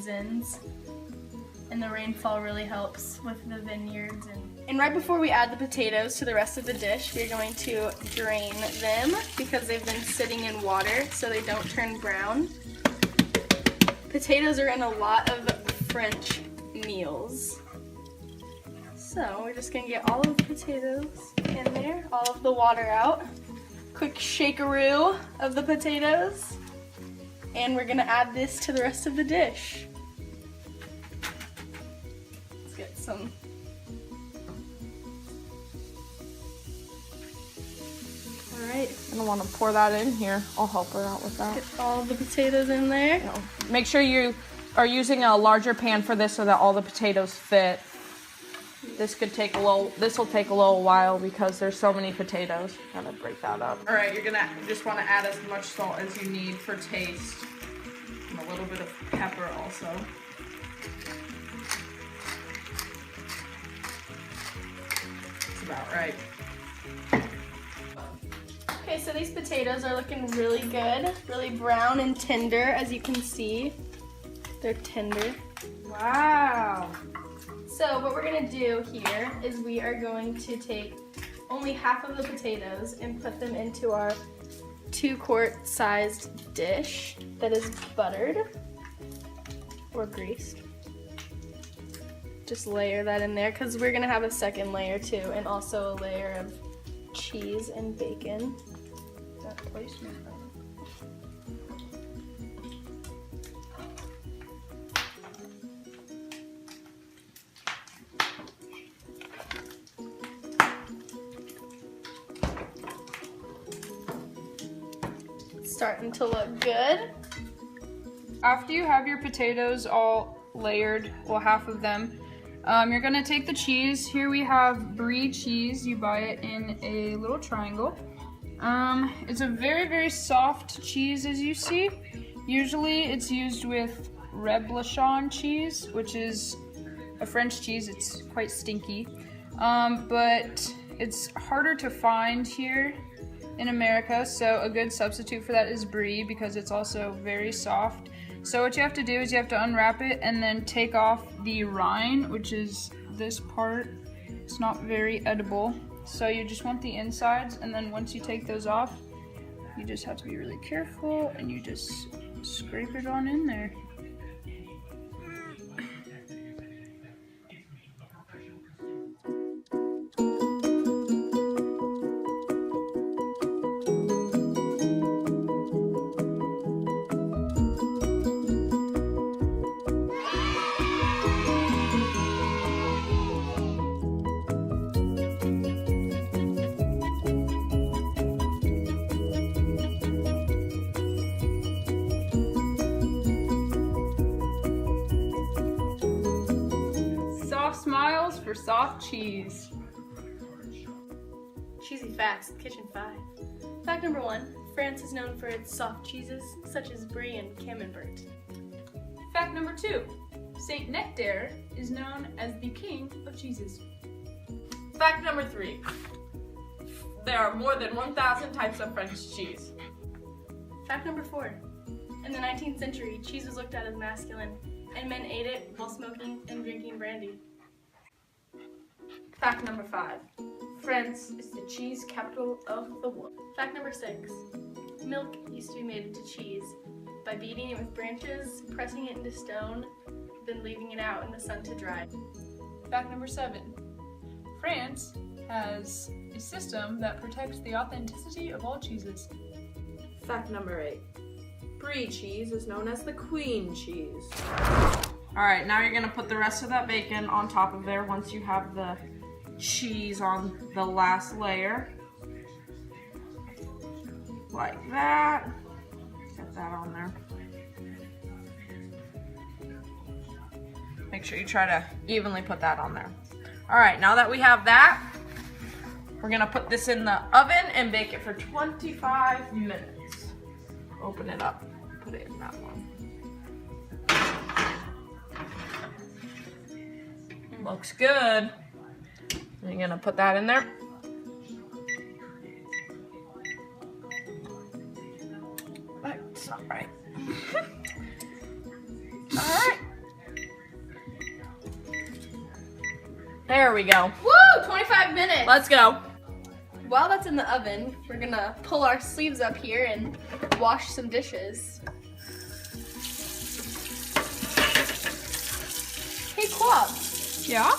seasons. And the rainfall really helps with the vineyards. And right before we add the potatoes to the rest of the dish, we're going to drain them because they've been sitting in water so they don't turn brown. Potatoes are in a lot of French meals. So we're just gonna get all of the potatoes in there, all of the water out. Quick shakeroo of the potatoes. And we're gonna add this to the rest of the dish. Let's get some. All right. I don't want to pour that in here. I'll help her out with that. Get all the potatoes in there. Make sure you are using a larger pan for this so that all the potatoes fit. This will take a little while because there's so many potatoes. Gotta break that up. All right, you just want to add as much salt as you need for taste. And a little bit of pepper also. That's about right. Okay, so these potatoes are looking really good, really brown and tender, as you can see. They're tender. Wow. So what we're gonna do here is we are going to take only half of the potatoes and put them into our 2-quart sized dish that is buttered or greased. Just layer that in there because we're gonna have a second layer too, and also a layer of cheese and bacon. That placement. Starting to look good. After you have your potatoes all layered, well, half of them, you're gonna take the cheese. Here we have Brie cheese. You buy it in a little triangle. It's a very, very soft cheese, as you see. Usually it's used with Reblochon cheese, which is a French cheese. It's quite stinky, but it's harder to find here in America, so a good substitute for that is Brie because it's also very soft. So what you have to do is you have to unwrap it and then take off the rind, which is this part. It's not very edible. So you just want the insides, and then once you take those off, you just have to be really careful and you just scrape it on in there. Smiles for soft cheese. Cheesy facts, Kitchen 5. Fact number 1, France is known for its soft cheeses such as Brie and Camembert. Fact number 2, Saint Nectaire is known as the king of cheeses. Fact number 3, there are more than 1,000 types of French cheese. Fact number 4, in the 19th century, cheese was looked at as masculine, and men ate it while smoking and drinking brandy. Fact number 5, France is the cheese capital of the world. Fact number 6, milk used to be made into cheese by beating it with branches, pressing it into stone, then leaving it out in the sun to dry. Fact number 7, France has a system that protects the authenticity of all cheeses. Fact number 8, Brie cheese is known as the queen cheese. Alright, now you're going to put the rest of that bacon on top of there once you have the cheese on the last layer. Like that. Get that on there. Make sure you try to evenly put that on there. Alright, now that we have that, we're going to put this in the oven and bake it for 25 minutes. Open it up. Put it in that one. Looks good. You're gonna put that in there. That's not right. Alright, There we go. Woo! 25 minutes. Let's go. While that's in the oven, we're gonna pull our sleeves up here and wash some dishes. Hey, Quab, Yeah?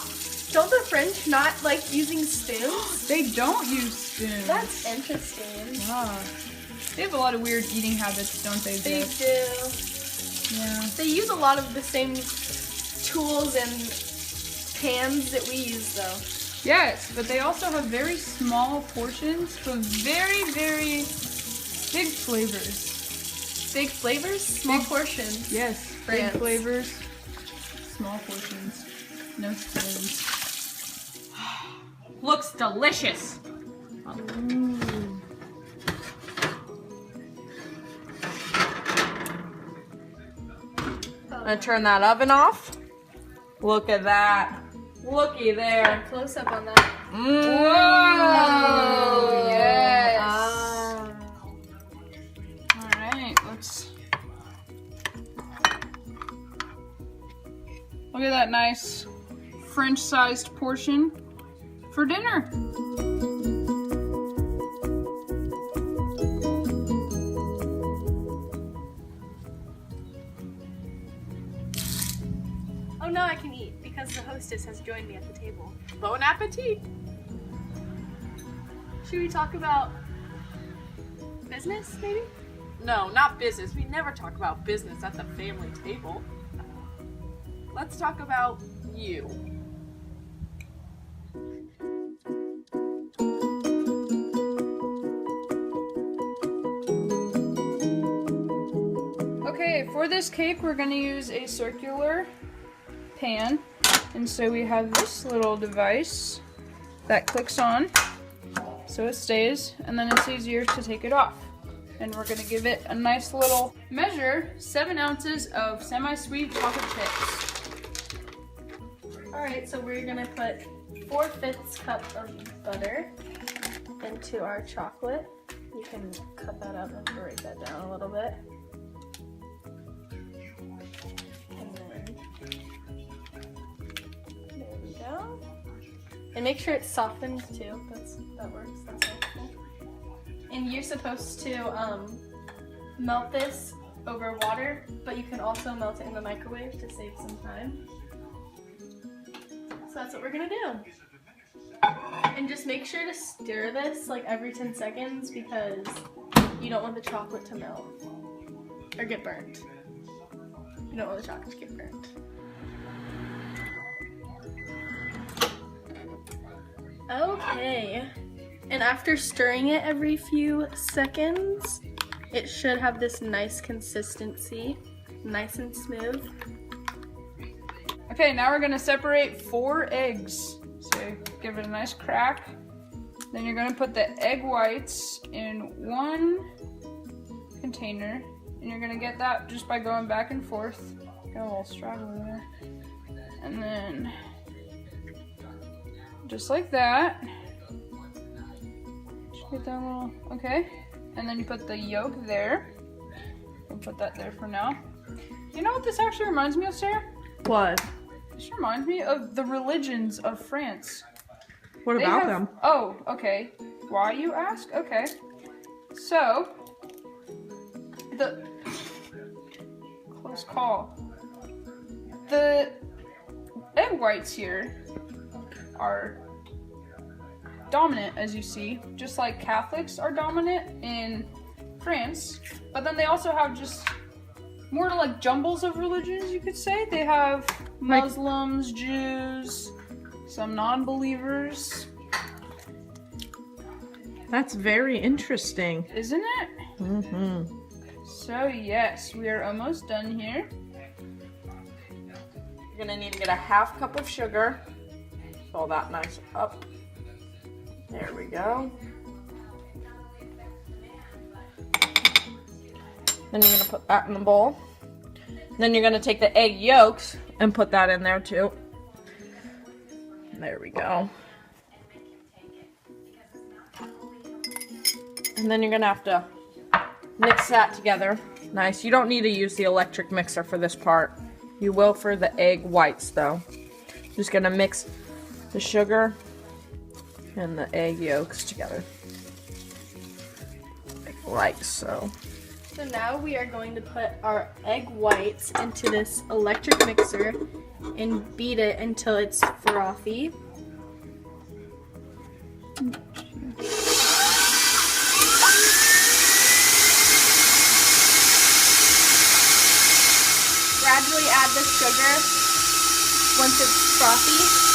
don't the French not like using spoons? They don't use spoons. That's interesting. Ah. They have a lot of weird eating habits, don't they, They Jess? do. Yeah. They use a lot of the same tools and pans that we use, though. Yes, but they also have very small portions, but very, very big flavors. Big flavors, small Big- portions. Yes, France. big flavors, small portions, no spoons. Looks delicious. I'm gonna turn that oven off. Look at that. Looky there. Close up on that. Whoa! Yes. Ah. All right, let's. Look at that nice French-sized portion for dinner. Oh, now I can eat because the hostess has joined me at the table. Bon appetit. Should we talk about business, maybe? No, not business. We never talk about business at the family table. Let's talk about you. Okay, for this cake, we're gonna use a circular pan. And so we have this little device that clicks on, so it stays, and then it's easier to take it off. And we're gonna give it a nice little measure, 7 ounces of semi-sweet chocolate chips. All right, so we're gonna put 4/5 cup of butter into our chocolate. You can cut that up and break that down a little bit. And then, there we go. And make sure it's softened too. That works. That's helpful. And you're supposed to melt this over water, but you can also melt it in the microwave to save some time. So that's what we're gonna do. And just make sure to stir this like every 10 seconds because you don't want the chocolate to melt or get burnt. You don't want the chocolate to get burnt. Okay. And after stirring it every few seconds, it should have this nice consistency, nice and smooth. Okay, now we're gonna separate 4 eggs. So give it a nice crack. Then you're gonna put the egg whites in one container. And you're gonna get that just by going back and forth. Got a little straggly there. And then, just like that. Just get that little, okay. And then you put the yolk there. We'll put that there for now. You know what this actually reminds me of, Sarah? What? This reminds me of the religions of France. What They about have- them? Oh, okay. Why, you ask? Okay. So, the close call. The egg whites here are dominant, as you see, just like Catholics are dominant in France. But then they also have just more like jumbles of religions, you could say. They have Muslims, Jews, some non-believers. That's very interesting. Isn't it? Mm-hmm. So yes, we are almost done here. You're gonna need to get a 1/2 cup of sugar. Fill that nice up. There we go. Then you're gonna put that in the bowl. Then you're gonna take the egg yolks and put that in there too. There we go. And then you're gonna have to mix that together. Nice. You don't need to use the electric mixer for this part. You will for the egg whites though. Just gonna mix the sugar and the egg yolks together. Like so. So now we are going to put our egg whites into this electric mixer and beat it until it's frothy. Gradually add the sugar once it's frothy.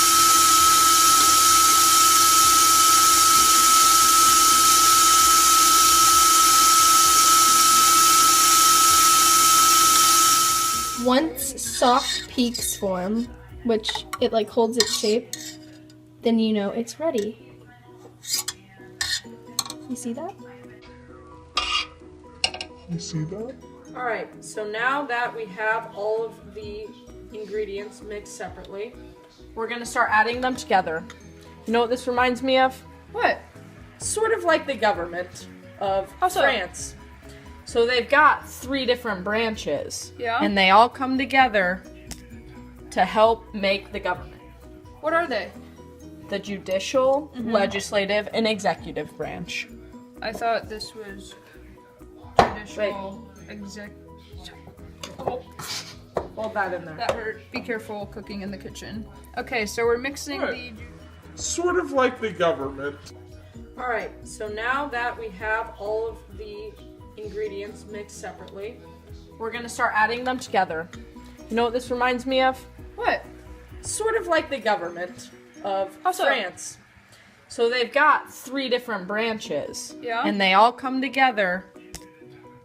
Once soft peaks form, which it like holds its shape, then you know it's ready. You see that? You see that? All right, so now that we have all of the ingredients mixed separately, we're gonna start adding them together. You know what this reminds me of? What? Sort of like the government of How so? France. So they've got 3 different branches. Yeah. And they all come together to help make the government. What are they? The judicial, legislative, and executive branch. I thought this was judicial exec. Oh, Hold that in there. that hurt. Be careful cooking in the kitchen. Okay, so we're mixing Right. Sort of like the government. All right, so now that we have all of the ingredients mixed separately, we're gonna start adding them together. You know what this reminds me of? What? Sort of like the government of How so? France. So they've got 3 different branches. Yeah. And they all come together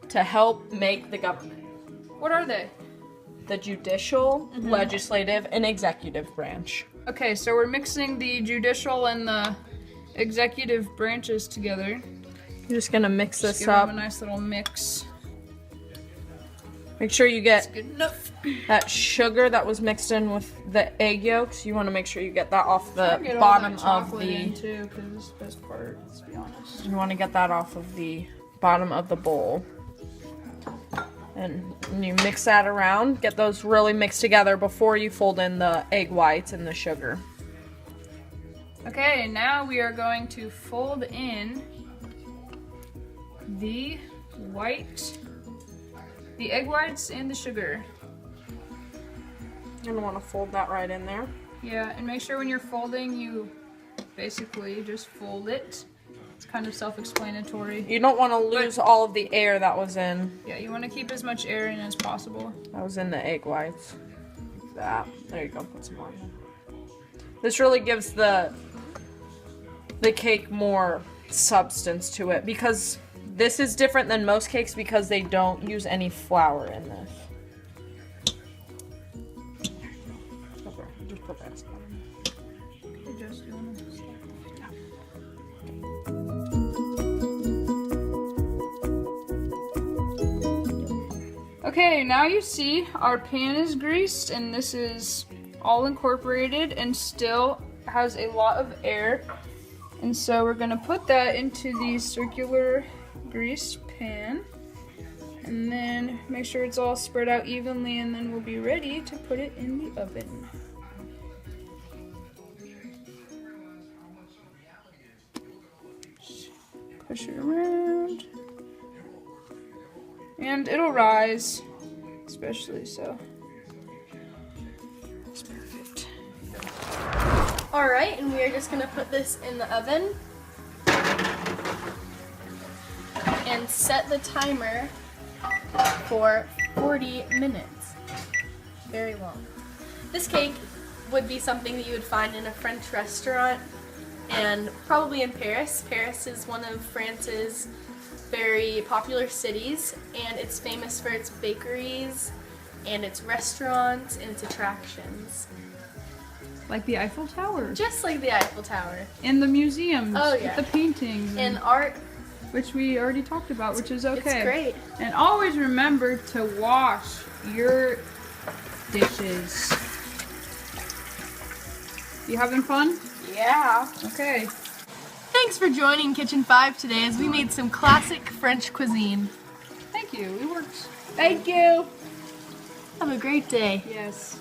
to help make the government. What are they? The judicial, legislative, and executive branch. Okay, so we're mixing the judicial and the executive branches together. You're just gonna mix Just this give up. them a nice little mix. Make sure you get Good enough. that sugar that was mixed in with the egg yolks. You want to make sure you get that off the Get all bottom that of chocolate the. in too, because it's the best part. Let's be honest. You want to get that off of the bottom of the bowl. And you mix that around. Get those really mixed together before you fold in the egg whites and the sugar. Okay, now we are going to fold in the egg whites and the sugar. You're gonna want to fold that right in there. Yeah, and make sure when you're folding, you basically just fold it. It's kind of self-explanatory. You don't want to lose all of the air that was in. Yeah, you want to keep as much air in as possible. That was in the egg whites. Like that. There you go. Put some more in. This really gives the cake more substance to it, because this is different than most cakes because they don't use any flour in this. Just put that aside. You're just doing it. Okay, now you see our pan is greased and this is all incorporated and still has a lot of air. And so we're gonna put that into the circular greased pan and then make sure it's all spread out evenly, and then we'll be ready to put it in the oven. Push it around. And it'll rise, especially so. That's perfect. Alright, and we are just gonna put this in the oven and set the timer for 40 minutes. Very long. This cake would be something that you would find in a French restaurant and probably in Paris. Paris is one of France's very popular cities, and it's famous for its bakeries and its restaurants and its attractions. Like the Eiffel Tower. Just like the Eiffel Tower. And the museums. Oh, yeah. With the paintings. And art, which we already talked about, which is okay. it's great. And always remember to wash your dishes. You having fun? Yeah. Okay. Thanks for joining Kitchen 5 today as we made some classic French cuisine. Thank you. It works. Thank you. Have a great day. Yes.